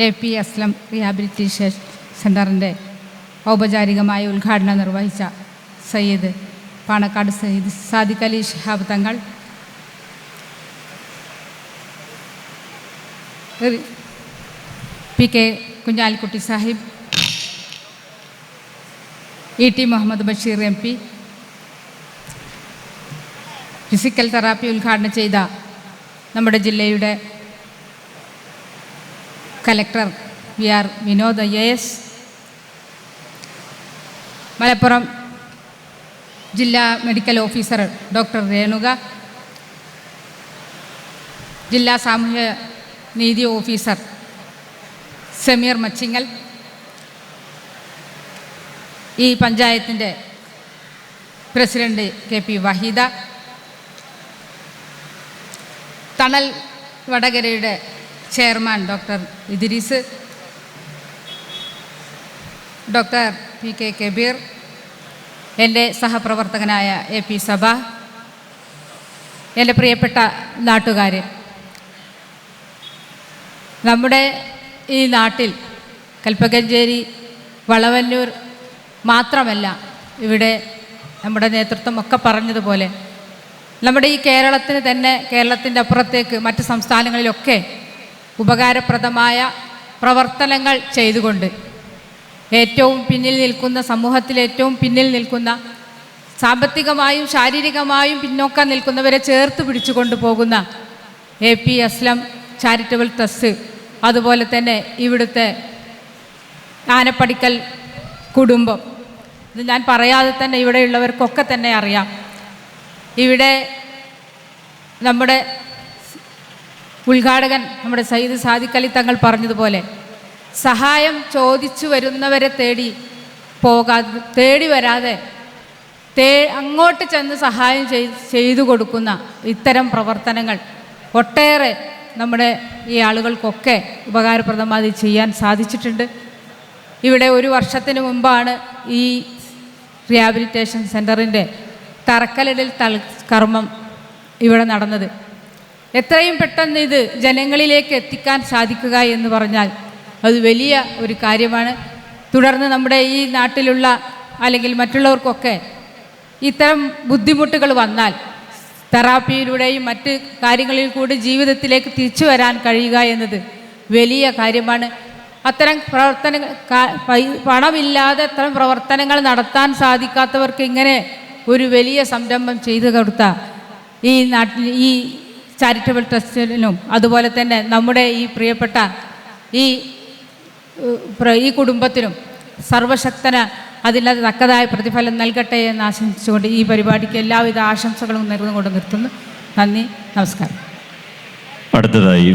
AP Aslam rehabilitation സെൻ്ററിൻ്റെ ഔപചാരികമായ ഉദ്ഘാടനം നിർവഹിച്ച Sayyid Panakkad Sayyid Sadiq Ali Shihab Thangal, PK Kunhalikutty Sahib, ET Muhammad Basheer MP, physical therapy ഉദ്ഘാടനം ചെയ്ത നമ്മുടെ ജില്ലയുടെ collector VR Vinod IAS, Malappuram ജില്ലാ മെഡിക്കൽ ഓഫീസർ ഡോക്ടർ രേണുക, ജില്ലാ സാമൂഹ്യ നീതി ഓഫീസർ സമീർ മച്ചിങ്ങൽ, ഈ പഞ്ചായത്തിൻ്റെ പ്രസിഡന്റ് KP വഹീദ, തണൽ വടകരയുടെ chairman doctor Idris, doctor PK Kabeer, എൻ്റെ സഹപ്രവർത്തകനായ AP സബ, എൻ്റെ പ്രിയപ്പെട്ട നാട്ടുകാർ, നമ്മുടെ ഈ നാട്ടിൽ കൽപ്പകഞ്ചേരി, വളവന്നൂർ മാത്രമല്ല, ഇവിടെ നമ്മുടെ നേതൃത്വം ഒക്കെ പറഞ്ഞതുപോലെ നമ്മുടെ ഈ കേരളത്തിന് തന്നെ, കേരളത്തിൻ്റെ അപ്പുറത്തേക്ക് മറ്റ് സംസ്ഥാനങ്ങളിലൊക്കെ ഉപകാരപ്രദമായ പ്രവർത്തനങ്ങൾ ചെയ്തുകൊണ്ട് ഏറ്റവും പിന്നിൽ നിൽക്കുന്ന, സമൂഹത്തിൽ ഏറ്റവും പിന്നിൽ നിൽക്കുന്ന, സാമ്പത്തികമായും ശാരീരികമായും പിന്നോക്കം നിൽക്കുന്നവരെ ചേർത്ത് പിടിച്ചു കൊണ്ടുപോകുന്ന AP അസ്ലം ചാരിറ്റബിൾ ട്രസ്റ്റ്, അതുപോലെ തന്നെ ഇവിടുത്തെ ആനപ്പടിക്കൽ കുടുംബം, ഇത് ഞാൻ പറയാതെ തന്നെ ഇവിടെയുള്ളവർക്കൊക്കെ തന്നെ അറിയാം. ഇവിടെ നമ്മുടെ ഉദ്ഘാടകൻ നമ്മുടെ സയ്യിദ് സാദിഖ് അലി തങ്ങൾ പറഞ്ഞതുപോലെ സഹായം ചോദിച്ചു വരുന്നവരെ തേടി വരാതെ അങ്ങോട്ട് ചെന്ന് സഹായം ചെയ്തു കൊടുക്കുന്ന ഇത്തരം പ്രവർത്തനങ്ങൾ ഒട്ടേറെ നമ്മുടെ ഈ ആളുകൾക്കൊക്കെ ഉപകാരപ്രദമായി ചെയ്യാൻ സാധിച്ചിട്ടുണ്ട്. ഇവിടെ ഒരു വർഷത്തിന് മുമ്പാണ് ഈ റീഹാബിലിറ്റേഷൻ സെൻ്ററിൻ്റെ തറക്കല്ലിടൽ കർമ്മം ഇവിടെ നടന്നത്. എത്രയും പെട്ടെന്ന് ഇത് ജനങ്ങളിലേക്ക് എത്തിക്കാൻ സാധിക്കുക എന്ന് പറഞ്ഞാൽ അത് വലിയ ഒരു കാര്യമാണ്. തുടർന്ന് നമ്മുടെ ഈ നാട്ടിലുള്ള അല്ലെങ്കിൽ മറ്റുള്ളവർക്കൊക്കെ ഇത്തരം ബുദ്ധിമുട്ടുകൾ വന്നാൽ തെറാപ്പിയിലൂടെയും മറ്റ് കാര്യങ്ങളിൽ കൂടി ജീവിതത്തിലേക്ക് തിരിച്ചു വരാൻ കഴിയുക എന്നത് വലിയ കാര്യമാണ്. അത്തരം പ്രവർത്തനങ്ങൾ, പണമില്ലാതെ അത്തരം പ്രവർത്തനങ്ങൾ നടത്താൻ സാധിക്കാത്തവർക്ക് ഇങ്ങനെ ഒരു വലിയ സംരംഭം ചെയ്തു കൊടുത്ത ഈ നാട്ടിൽ ഈ ചാരിറ്റബിൾ ട്രസ്റ്റിനും അതുപോലെ തന്നെ നമ്മുടെ ഈ പ്രിയപ്പെട്ട ഈ കുടുംബത്തിനും സർവശക്തന അതിൻ്റെ തക്കതായ പ്രതിഫലം നൽകട്ടെ എന്ന് ആശംസിച്ചുകൊണ്ട് ഈ പരിപാടിക്ക് എല്ലാവിധ ആശംസകളും നേർന്നുകൊണ്ട് നിർത്തുന്നു. നന്ദി, നമസ്കാരം. അടുത്തതായി